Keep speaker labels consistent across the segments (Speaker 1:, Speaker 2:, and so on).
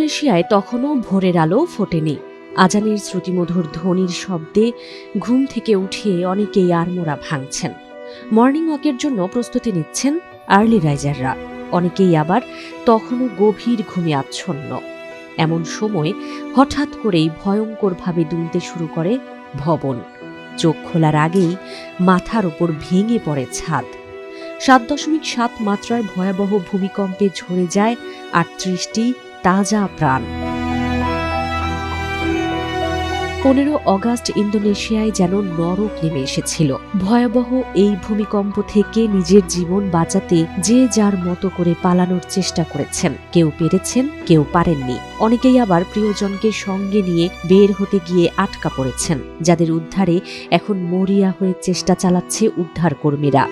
Speaker 1: ইন্দোনেশিয়ায় তখনও ভোরের আলো ফোটেনি। আজানের শ্রুতিমধুর ধ্বনির শব্দে ঘুম থেকে উঠিয়ে অনেকেই আড়মোড়া ভাঙছেন। মর্নিং ওয়াকের জন্য প্রস্তুতি নিচ্ছেন আর্লি রাইজাররা। অনেকেই আবার তখনও গভীর ঘুমে আচ্ছন্ন। এমন সময় হঠাৎ করেই ভয়ঙ্করভাবে দুলতে শুরু করে ভবন। চোখ খোলার আগেই মাথার ওপর ভেঙে পড়ে ছাদ। 7.7 মাত্রার ভয়াবহ ভূমিকম্পে ঝরে যায় 38টি তাজা প্রাণ। 15 অগাস্ট ইন্দোনেশিয়ায় যেন নরক নেমে এসেছিল। ভয়াবহ এই ভূমিকম্প থেকে নিজের জীবন বাঁচাতে যে যার মতো করে পালানোর চেষ্টা করেছেন। কেউ পেরেছেন, কেউ পারেননি। অনেকেই আবার প্রিয়জনকে সঙ্গে নিয়ে বের হতে গিয়ে আটকা পড়েছেন, যাদের উদ্ধারে এখন মরিয়া হয়ে চেষ্টা চালাচ্ছে উদ্ধার কর্মীরা।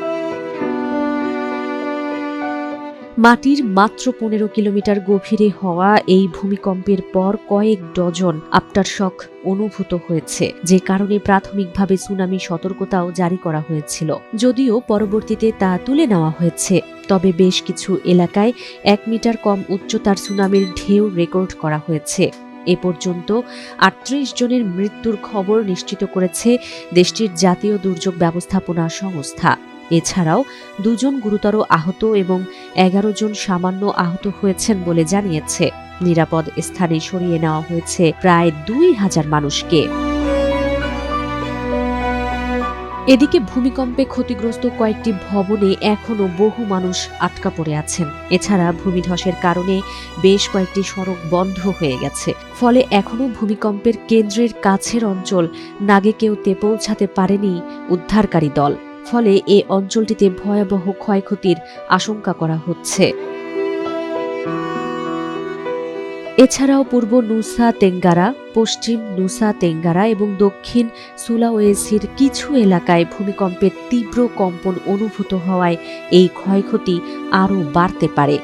Speaker 1: মাটির মাত্র 15 কিলোমিটার গভীরে হওয়া এই ভূমিকম্পের পর কয়েক ডজন আফটারশক অনুভূত হয়েছে, যে কারণে প্রাথমিকভাবে সুনামি সতর্কতাও জারি করা হয়েছিল। যদিও পরবর্তীতে তা তুলে নেওয়া হয়েছে, তবে বেশ কিছু এলাকায় 1 মিটার কম উচ্চতার সুনামির ঢেউ রেকর্ড করা হয়েছে। এ পর্যন্ত 38 জনের মৃত্যুর খবর নিশ্চিত করেছে দেশটির জাতীয় দুর্যোগ ব্যবস্থাপনা সংস্থা। এছাড়াও 2 জন গুরুতর আহত এবং 11 জন সামান্য আহত হয়েছেন বলে জানিয়েছে। নিরাপদ স্থানে সরিয়ে নেওয়া হয়েছে প্রায় 2000 মানুষকে। এদিকে ভূমিকম্পে ক্ষতিগ্রস্ত কয়েকটি ভবনে এখনও বহু মানুষ আটকা পড়ে আছেন। এছাড়া ভূমিধসের কারণে বেশ কয়েকটি সড়ক বন্ধ হয়ে গেছে। ফলে এখনও ভূমিকম্পের কেন্দ্রের কাছের অঞ্চল নাগেকেওতে পৌঁছাতে পারেনি উদ্ধারকারী দল। ফলে এ অঞ্চলটিতে ভয়াবহ ক্ষয়ক্ষতির আশঙ্কা করা হচ্ছে। এছাড়াও পূর্ব নুসা তেঙ্গারা, পশ্চিম নুসা তেঙ্গারা এবং দক্ষিণ সুলাওয়েসির কিছু এলাকায় ভূমিকম্পের তীব্র কম্পন অনুভূত হওয়ায় এই ক্ষয়ক্ষতি আরও বাড়তে পারে।